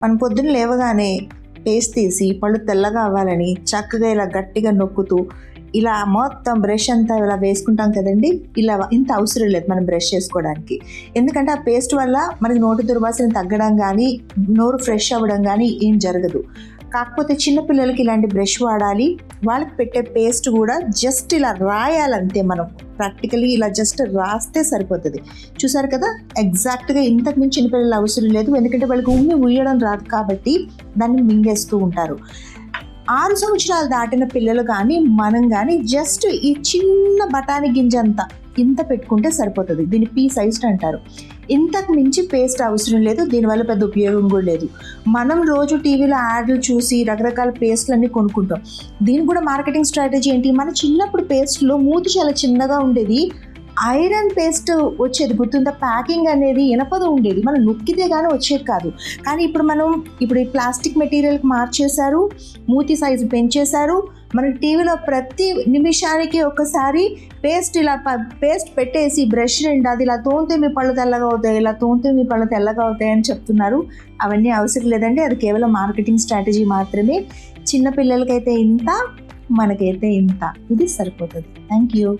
మనం పొద్దున్న లేవగానే పేస్ట్ తీసి పళ్ళు తెల్లగా అవ్వాలని చక్కగా ఇలా గట్టిగా నొక్కుతూ ఇలా మొత్తం బ్రష్ అంతా ఇలా వేసుకుంటాం కదండి. ఇలా ఇంత అవసరం లేదు మనం బ్రష్ చేసుకోవడానికి. ఎందుకంటే ఆ పేస్ట్ వల్ల మనకి నోటి దుర్వాసన తగ్గడం కానీ నోరు ఫ్రెష్ అవ్వడం కానీ ఏం జరగదు. కాకపోతే చిన్నపిల్లలకి ఇలాంటి బ్రష్ వాడాలి. వాళ్ళకి పెట్టే పేస్ట్ కూడా జస్ట్ ఇలా రాయాలంతే. మనం ప్రాక్టికలీ ఇలా జస్ట్ రాస్తే సరిపోతుంది. చూసారు కదా, ఎగ్జాక్ట్గా ఇంతకు మించి చిన్నపిల్లలు అవసరం లేదు. ఎందుకంటే వాళ్ళకి ఉయ్యడం రాదు కాబట్టి దాన్ని మింగేస్తూ ఉంటారు. 6 సంవత్సరాలు దాటిన పిల్లలు కానీ మనం కానీ జస్ట్ ఈ చిన్న బఠానీ గింజ అంతా ఇంత పెట్టుకుంటే సరిపోతుంది. దీన్ని పీ సైజ్డ్ అంటారు. ఇంతకు మించి పేస్ట్ అవసరం లేదు. దీనివల్ల పెద్ద ఉపయోగం కూడా లేదు. మనం రోజు టీవీలో యాడ్లు చూసి రకరకాల పేస్ట్లన్నీ కొనుక్కుంటాం. దీనికి కూడా మార్కెటింగ్ స్ట్రాటజీ ఏంటి? మన చిన్నప్పుడు పేస్ట్లో మూతి చాలా చిన్నగా ఉండేది. ఐరన్ పేస్ట్ వచ్చేది గుర్తుందా? ప్యాకింగ్ అనేది ఇనపద ఉండేది. మనం నొక్కితే కానీ వచ్చేది కాదు. కానీ ఇప్పుడు ఈ ప్లాస్టిక్ మెటీరియల్కి మార్చేశారు, మూతి సైజు పెంచేశారు. మనకి టీవీలో ప్రతి నిమిషానికి ఒకసారి పేస్ట్ పెట్టేసి బ్రష్ నిండా అది ఇలా తోమితే మీ పళ్ళు తెల్లగా అవుతాయి, ఇలా తోమితే మీ పళ్ళు తెల్లగా అవుతాయి అని చెప్తున్నారు. అవన్నీ అవసరం లేదండి. అది కేవలం మార్కెటింగ్ స్ట్రాటజీ మాత్రమే. చిన్నపిల్లలకైతే ఇంత, మనకైతే ఇంత, ఇది సరిపోతుంది. Thank you.